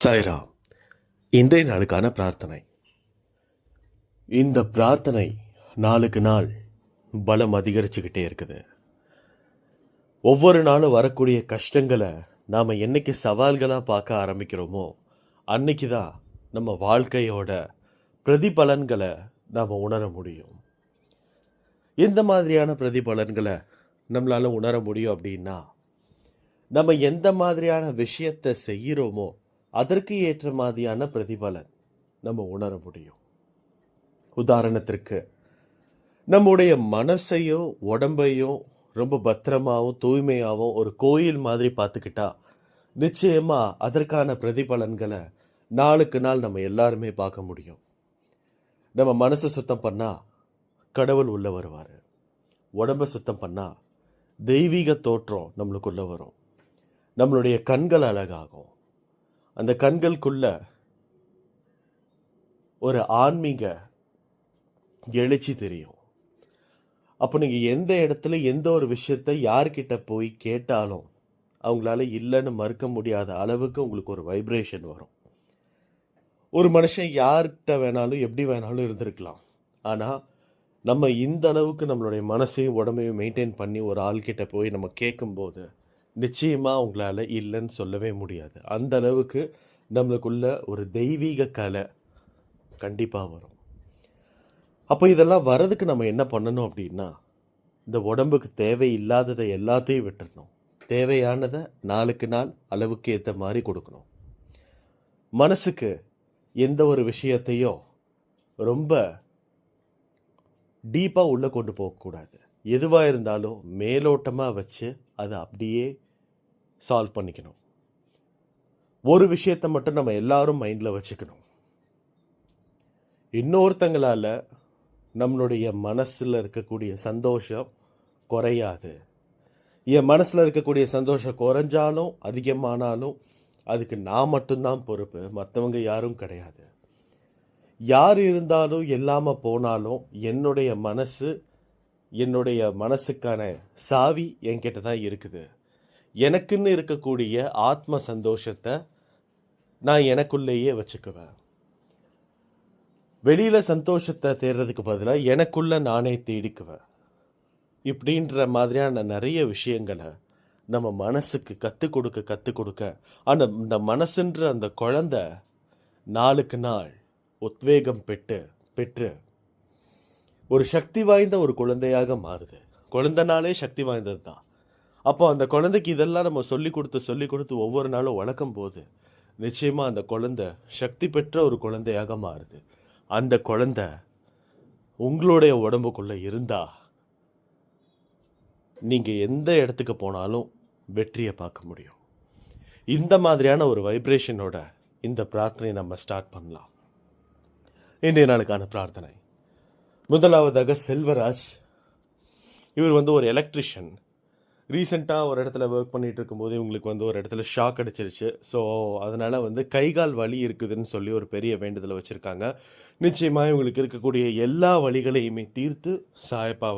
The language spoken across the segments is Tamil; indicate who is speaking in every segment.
Speaker 1: சாய்ராம். இன்றைய நாளுக்கான பிரார்த்தனை. இந்த பிரார்த்தனை நாளுக்கு நாள் பலம் அதிகரிச்சுக்கிட்டே இருக்குது. ஒவ்வொரு நாளும் வரக்கூடிய கஷ்டங்களை நாம் என்னைக்கு சவால்களாக பார்க்க ஆரம்பிக்கிறோமோ அன்னைக்கு தான் நம்ம வாழ்க்கையோட பிரதிபலன்களை நாம் உணர முடியும். எந்த மாதிரியான பிரதிபலன்களை நம்மளால் உணர முடியும் அப்படின்னா, நம்ம எந்த மாதிரியான விஷயத்தை செய்கிறோமோ அதற்கு ஏற்ற மாதிரியான பிரதிபலன் நம்ம உணர முடியும். உதாரணத்திற்கு, நம்முடைய மனசையும் உடம்பையும் ரொம்ப பத்திரமாகவும் தூய்மையாகவும் ஒரு கோயில் மாதிரி பார்த்துக்கிட்டா நிச்சயமா அதற்கான பிரதிபலன்களை நாளுக்கு நாள் நம்ம எல்லாருமே பார்க்க முடியும். நம்ம மனசை சுத்தம் பண்ணா கடவுள் உள்ள வருவார். உடம்பை சுத்தம் பண்ணா தெய்வீக தோற்றம் நம்மளுக்குள்ள வரும். நம்மளுடைய கண்கள் அழகாகும். அந்த கண்களுக்குள்ள ஒரு ஆன்மீக எழுச்சி தெரியும். அப்போ நீங்கள் எந்த இடத்துல எந்த ஒரு விஷயத்தை யார்கிட்ட போய் கேட்டாலும் அவங்களால இல்லைன்னு மறுக்க முடியாத அளவுக்கு உங்களுக்கு ஒரு வைப்ரேஷன் வரும். ஒரு மனுஷன் யார்கிட்ட வேணாலும் எப்படி வேணாலும் இருந்திருக்கலாம். ஆனால் நம்ம இந்த அளவுக்கு நம்மளுடைய மனசையும் உடம்பையும் மெயின்டைன் பண்ணி ஒரு ஆள்கிட்ட போய் நம்ம கேட்கும்போது நிச்சயமாக உங்களால் இல்லைன்னு சொல்லவே முடியாது. அந்த அளவுக்கு நம்மளுக்குள்ள ஒரு தெய்வீக கலை கண்டிப்பாக வரும். அப்போ இதெல்லாம் வர்றதுக்கு நம்ம என்ன பண்ணணும் அப்படின்னா, இந்த உடம்புக்கு தேவையில்லாததை எல்லாத்தையும் விட்டுறணும். தேவையானதை நாளுக்கு நாள் அளவுக்கு ஏற்ற மாதிரி கொடுக்கணும். மனசுக்கு எந்த ஒரு விஷயத்தையோ ரொம்ப டீப்பாக உள்ளே கொண்டு போகக்கூடாது. எதுவாக இருந்தாலும் மேலோட்டமாக வச்சு அதை அப்படியே சால்வ் பண்ணிக்கணும். ஒரு விஷயத்தை மட்டும் நம்ம எல்லாரும் மைண்டில் வச்சுக்கணும். இன்னொருத்தங்களால் நம்மளுடைய மனசில் இருக்கக்கூடிய சந்தோஷம் குறையாது. என் மனசில் இருக்கக்கூடிய சந்தோஷம் குறைஞ்சாலும் அதிகமானாலும் அதுக்கு நான் மட்டும்தான் பொறுப்பு, மற்றவங்க யாரும் கிடையாது. யார் இருந்தாலும் இல்லாமல் போனாலும் என்னுடைய மனசுக்கான சாவி என்கிட்ட தான் இருக்குது. எனக்குன்னு இருக்கக்கூடிய ஆத்ம சந்தோஷத்தை நான் எனக்குள்ளேயே வச்சுக்குவேன். வெளியில் சந்தோஷத்தை தேடுறதுக்கு பதிலாக எனக்குள்ள நானே தேடிக்குவேன். இப்படின்ற மாதிரியான நிறைய விஷயங்களை நம்ம மனசுக்கு கற்றுக் கொடுக்க இந்த மனசுன்ற அந்த குழந்தை நாளுக்கு நாள் உத்வேகம் பெற்று ஒரு சக்தி வாய்ந்த ஒரு குழந்தையாக மாறுது. குழந்தைனாலே சக்தி வாய்ந்தது தான். அப்போ அந்த குழந்தைக்கு இதெல்லாம் நம்ம சொல்லி கொடுத்து ஒவ்வொரு நாளும் வளர்க்கும் போது நிச்சயமாக அந்த குழந்தை சக்தி பெற்ற ஒரு குழந்தையாக மாறுது. அந்த குழந்தை உங்களுடைய உடம்புக்குள்ளே இருந்தா நீங்கள் எந்த இடத்துக்கு போனாலும் வெற்றியை பார்க்க முடியும். இந்த மாதிரியான ஒரு வைப்ரேஷனோட இந்த பிரார்த்தனை நம்ம ஸ்டார்ட் பண்ணலாம். இன்றைய நாளுக்கான பிரார்த்தனை. முதலாவதாக செல்வராஜ். இவர் ஒரு எலக்ட்ரிஷியன். ரீசெண்டாக ஒரு இடத்துல ஒர்க் பண்ணிகிட்டு இருக்கும்போது இவங்களுக்கு ஒரு இடத்துல ஷாக் அடிச்சிருச்சு. ஸோ அதனால் கைகால் வலி இருக்குதுன்னு சொல்லி ஒரு பெரிய வேண்டுதலை வச்சுருக்காங்க. நிச்சயமாக இவங்களுக்கு இருக்கக்கூடிய எல்லா வழிகளையுமே தீர்த்து சாயப்பா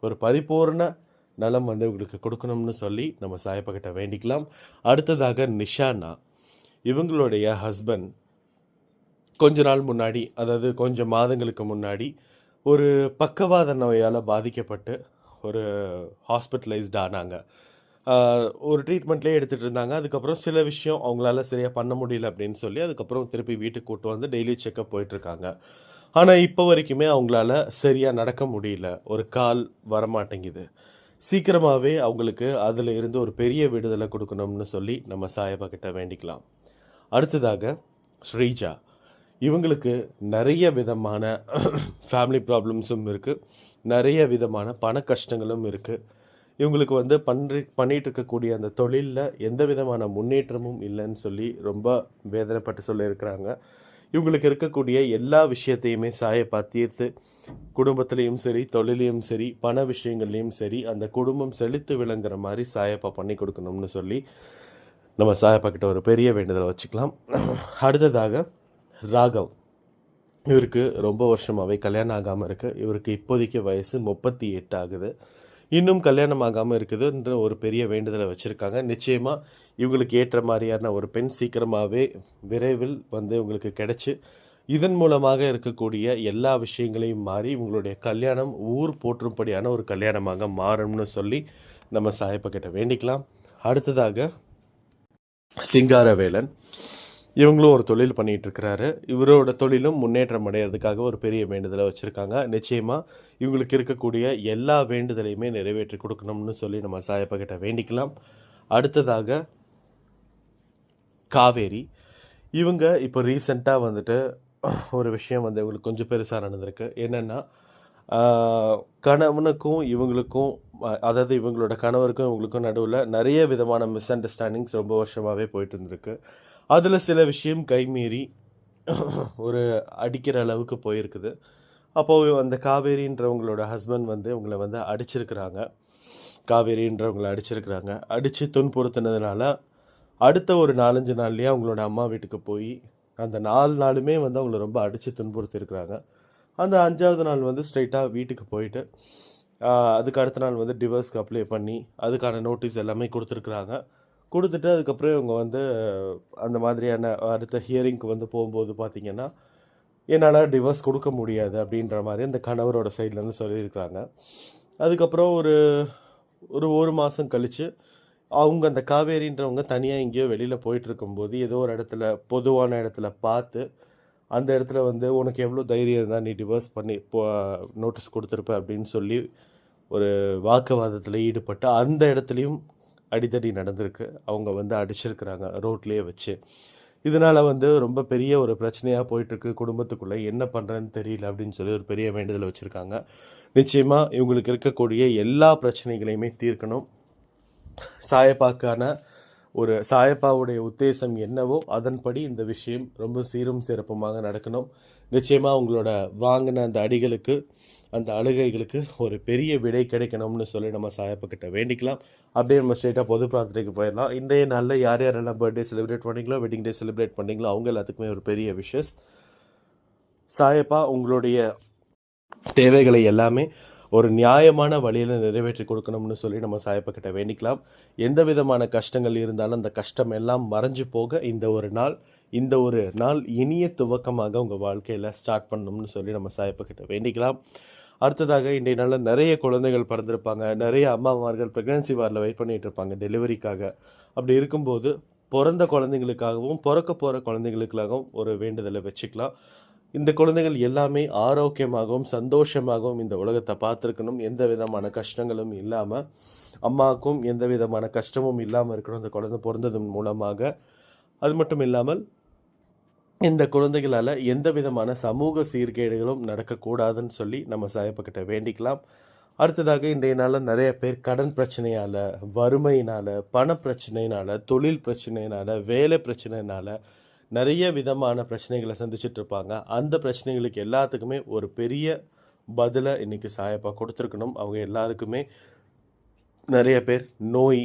Speaker 1: ஒரு பரிபூர்ண நலம் இவங்களுக்கு கொடுக்கணும்னு சொல்லி நம்ம சாயப்பா கிட்ட வேண்டிக்கலாம். அடுத்ததாக நிஷானா. இவங்களுடைய ஹஸ்பண்ட் கொஞ்ச நாள் முன்னாடி, அதாவது கொஞ்சம் மாதங்களுக்கு முன்னாடி ஒரு பக்கவாத நோயால் பாதிக்கப்பட்டு ஒரு ஹாஸ்பிட்டலைஸ்ட் ஆனாங்க. ஒரு ட்ரீட்மெண்ட்லேயே எடுத்துகிட்டு இருந்தாங்க. அதுக்கப்புறம் சில விஷயம் அவங்களால சரியாக பண்ண முடியல அப்படின்னு சொல்லி அதுக்கப்புறம் திருப்பி வீட்டுக்கு கூட்டு டெய்லி செக்கப் போயிட்டுருக்காங்க. ஆனால் இப்போ வரைக்குமே அவங்களால சரியாக நடக்க முடியல. ஒரு கால் வரமாட்டேங்குது. சீக்கிரமாகவே அவங்களுக்கு அதில் இருந்து ஒரு பெரிய விடுதலை கொடுக்கணும்னு சொல்லி நம்ம சாயப்பா கிட்ட வேண்டிக்கலாம். அடுத்ததாக ஸ்ரீஜா. இவங்களுக்கு நிறைய விதமான ஃபேமிலி ப்ராப்ளம்ஸும் இருக்குது, நிறைய விதமான பண கஷ்டங்களும் இருக்குது. இவங்களுக்கு பண்ணிகிட்டு இருக்கக்கூடிய அந்த தொழிலில் எந்த விதமான முன்னேற்றமும் இல்லைன்னு சொல்லி ரொம்ப வேதனைப்பட்டு சொல்லியிருக்கிறாங்க. இவங்களுக்கு இருக்கக்கூடிய எல்லா விஷயத்தையுமே சாயப்பா தீர்த்து குடும்பத்துலேயும் சரி, தொழிலையும் சரி, பண விஷயங்கள்லேயும் சரி, அந்த குடும்பம் செழித்து விளங்குற மாதிரி சாயப்பா பண்ணி கொடுக்கணும்னு சொல்லி நம்ம சாயப்பா கிட்ட ஒரு பெரிய வேண்டுதலை வச்சுக்கலாம். அடுத்ததாக ராகவ். இவருக்கு ரொம்ப வருஷமாகவே கல்யாணம் ஆகாமல் இருக்குது. இவருக்கு இப்போதைக்கு வயசு 38 ஆகுது. இன்னும் கல்யாணம் ஆகாமல் இருக்குதுன்ற ஒரு பெரிய வேண்டுதலை வச்சுருக்காங்க. நிச்சயமாக இவங்களுக்கு ஏற்ற மாதிரியான ஒரு பெண் சீக்கிரமாகவே விரைவில் வந்து இவங்களுக்கு கிடைச்சி, இதன் மூலமாக இருக்கக்கூடிய எல்லா விஷயங்களையும் மாறி இவங்களுடைய கல்யாணம் ஊர் போற்றும்படியான ஒரு கல்யாணமாக மாறும்னு சொல்லி நம்ம சாயப்பக்கிட்ட வேண்டிக்கலாம். அடுத்ததாக சிங்காரவேலன், இவங்களும் ஒரு தொழில் பண்ணிகிட்டு இருக்கிறாரு. இவரோட தொழிலும் முன்னேற்றம் அடைகிறதுக்காக ஒரு பெரிய வேண்டுதலை வச்சுருக்காங்க. நிச்சயமாக இவங்களுக்கு இருக்கக்கூடிய எல்லா வேண்டுதலையுமே நிறைவேற்றி கொடுக்கணும்னு சொல்லி நம்ம சாயப்பக்கிட்ட வேண்டிக்கலாம். அடுத்ததாக காவேரி, இவங்க இப்போ ரீசெண்டாக வந்துட்டு ஒரு விஷயம் வந்து இவங்களுக்கு கொஞ்சம் பெருசாக நடந்திருக்கு. என்னென்னா, கணவனுக்கும் இவங்களுக்கும் அதாவது இவங்களோட கணவருக்கும் இவங்களுக்கும் நடுவில் நிறைய விதமான மிஸ் அண்டர்ஸ்டாண்டிங்ஸ் ரொம்ப வருஷமாகவே போயிட்டு இருந்திருக்கு. அதில் சில விஷயம் கைமீறி ஒரு அடிக்கிற அளவுக்கு போயிருக்குது. அப்போது அந்த காவேரின்றவங்களோட ஹஸ்பண்ட் வந்து இவங்களை வந்து அடிச்சிருக்கிறாங்க. காவேரின்றவங்களை அடிச்சிருக்கிறாங்க. அடித்து துன்புறுத்தினதுனால அடுத்த ஒரு 4-5 நாள்லேயே அவங்களோட அம்மா வீட்டுக்கு போய் அந்த 4 நாளுமே வந்து அவங்கள ரொம்ப அடித்து துன்புறுத்திருக்கிறாங்க. அந்த 5ஆவது நாள் வந்து ஸ்ட்ரைட்டாக வீட்டுக்கு போயிட்டு அதுக்கு அடுத்த நாள் வந்து டிவோர்ஸ்க்கு அப்ளை பண்ணி அதுக்கான நோட்டீஸ் எல்லாமே கொடுத்துருக்குறாங்க. கொடுத்துட்டு அதுக்கப்புறம் இவங்க வந்து அந்த மாதிரியான அடுத்த ஹியரிங்க்கு வந்து போகும்போது பார்த்திங்கன்னா, என்னால் டிவோர்ஸ் கொடுக்க முடியாது அப்படின்ற மாதிரி அந்த கணவரோட சைட்லேருந்து சொல்லியிருக்கிறாங்க. அதுக்கப்புறம் ஒரு மாதம் கழித்து அவங்க அந்த காவேரின்றவங்க தனியாக எங்கேயோ வெளியில் போயிட்டுருக்கும்போது ஏதோ ஒரு இடத்துல பொதுவான இடத்துல பார்த்து அந்த இடத்துல வந்து உனக்கு எவ்வளோ தைரியம் இருந்தால் நீ டிவோர்ஸ் பண்ணி நோட்டீஸ் கொடுத்துருப்ப அப்படின்னு சொல்லி ஒரு வாக்குவாதத்தில் ஈடுபட்டு அந்த இடத்துலையும் அடித்தடி நடந்திருக்கு. அவங்க வந்து அடிச்சிருக்கிறாங்க ரோட்லேயே வச்சு. இதனால் வந்து ரொம்ப பெரிய ஒரு பிரச்சனையாக போயிட்டுருக்கு குடும்பத்துக்குள்ளே. என்ன பண்ணுறதுன்னு தெரியல அப்படின்னு சொல்லி ஒரு பெரிய வேண்டுதலை வச்சுருக்காங்க. நிச்சயமாக இவங்களுக்கு இருக்கக்கூடிய எல்லா பிரச்சனைகளையுமே தீர்க்கணும். சாயப்பாவுடைய உத்தேசம் என்னவோ அதன்படி இந்த விஷயம் ரொம்ப சீரும் சிறப்புமாக நடக்கணும். நிச்சயமாக உங்களோட வாங்கின அந்த அடிகளுக்கு அந்த அழுகைகளுக்கு ஒரு பெரிய விடை கிடைக்கணும்னு சொல்லி நம்ம சாயப்பாக்கிட்ட வேண்டிக்கலாம். அப்படியே நம்ம ஸ்ட்ரெயிட்டாக பொது பிரார்த்தனைக்கு போயிடலாம். இன்றைய நாளில் யாரெல்லாம் பர்த்டே செலிப்ரேட் பண்ணிங்களோ வெட்டிங் டே செலிப்ரேட் பண்ணிங்களோ அவங்க எல்லாத்துக்குமே ஒரு பெரிய விஷஸ். சாயப்பா உங்களுடைய தேவைகளை எல்லாமே ஒரு நியாயமான வழியில் நிறைவேற்றி கொடுக்கணும்னு சொல்லி நம்ம சாயப்பாக்கிட்ட வேண்டிக்கலாம். எந்த விதமான கஷ்டங்கள் இருந்தாலும் அந்த கஷ்டம் எல்லாம் மறைஞ்சு போக இந்த ஒரு நாள் இனிய துவக்கமாக உங்கள் வாழ்க்கையில் ஸ்டார்ட் பண்ணணும்னு சொல்லி நம்ம சாயப்பாக்கிட்ட வேண்டிக்கலாம். அடுத்ததாக இன்றைய நாளில் நிறைய குழந்தைகள் பிறந்திருப்பாங்க. நிறைய அம்மாமார்கள் ப்ரெக்னன்சி வார்டில் வெயிட் பண்ணிகிட்டு இருப்பாங்க டெலிவரிக்காக. அப்படி இருக்கும்போது பிறந்த குழந்தைங்களுக்காகவும் பிறக்க போகிற குழந்தைங்களுக்காகவும் ஒரு வேண்டுதலை வச்சுக்கலாம். இந்த குழந்தைகள் எல்லாமே ஆரோக்கியமாகவும் சந்தோஷமாகவும் இந்த உலகத்தை பார்த்துருக்கணும். எந்த விதமான கஷ்டங்களும் இல்லாமல், அம்மாவுக்கும் எந்த விதமான கஷ்டமும் இல்லாமல் இருக்கணும் இந்த குழந்தை பிறந்ததன் மூலமாக. அது மட்டும் இல்லாமல் இந்த குழந்தைகளால் எந்த விதமான சமூக சீர்கேடுகளும் நடக்கக்கூடாதுன்னு சொல்லி நம்ம சாயப்பாக்கிட்ட வேண்டிக்கலாம். அடுத்ததாக இன்றைய நாளில் நிறைய பேர் கடன் பிரச்சனையால், வறுமையினால், பண பிரச்சனையினால், தொழில் பிரச்சனையினால், வேலை பிரச்சனையினால் நிறைய விதமான பிரச்சனைகளை சந்திச்சுட்டு இருப்பாங்க. அந்த பிரச்சனைகளுக்கு எல்லாத்துக்குமே ஒரு பெரிய பதிலை இன்றைக்கி சாயப்பா கொடுத்துருக்கணும். அவங்க எல்லாருக்குமே நிறைய பேர் நோய்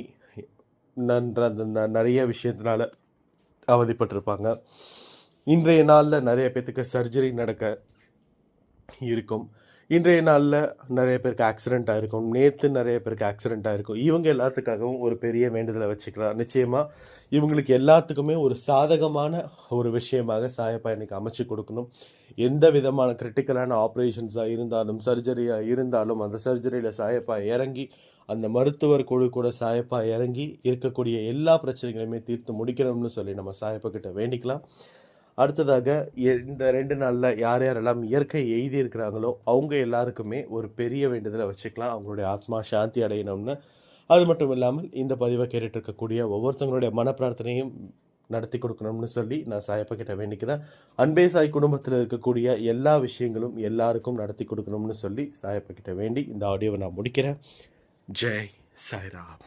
Speaker 1: நிறைய விஷயத்தினால அவதிப்பட்டிருப்பாங்க. இன்றைய நாளில் நிறைய பேர்த்துக்கு சர்ஜரி நடக்க இருக்கும். இன்றைய நாளில் நிறைய பேருக்கு ஆக்சிடெண்ட் ஆகிருக்கும். நேற்று நிறைய பேருக்கு ஆக்சிடெண்ட் ஆகிருக்கும். இவங்க எல்லாத்துக்காகவும் ஒரு பெரிய வேண்டுதலை வச்சுக்கலாம். நிச்சயமாக இவங்களுக்கு எல்லாத்துக்குமே ஒரு சாதகமான ஒரு விஷயமாக சாயப்பா இன்றைக்கி அமைச்சு கொடுக்கணும். எந்த விதமான கிரிட்டிக்கலான ஆப்ரேஷன்ஸாக இருந்தாலும், சர்ஜரியாக இருந்தாலும் அந்த சர்ஜரியில் சாயப்பா இறங்கி, அந்த மருத்துவர் குழு கூட சாயப்பா இறங்கி இருக்கக்கூடிய எல்லா பிரச்சனைகளையுமே தீர்த்து முடிக்கணும்னு சொல்லி நம்ம சாயப்பா கிட்ட வேண்டிக்கலாம். அடுத்ததாக இந்த 2 நாளில் யாரெல்லாம் இயற்கை எய்தி இருக்கிறாங்களோ அவங்க எல்லாருக்குமே ஒரு பெரிய வேண்டுதலை வச்சுக்கலாம். அவங்களுடைய ஆத்மா சாந்தி அடையணும்னு. அது மட்டும் இல்லாமல் இந்த பதிவை கேட்டுட்டு இருக்கக்கூடிய ஒவ்வொருத்தவங்களுடைய மன பிரார்த்தனையும் நடத்தி கொடுக்கணும்னு சொல்லி நான் சாயப்பா கிட்ட வேண்டிக்கிறேன். அன்பே சாய் குடும்பத்தில் இருக்கக்கூடிய எல்லா விஷயங்களும் எல்லாருக்கும் நடத்தி கொடுக்கணும்னு சொல்லி சாயப்பா கிட்ட வேண்டி இந்த ஆடியோவை நான் முடிக்கிறேன். ஜெய் சாய்ராம்.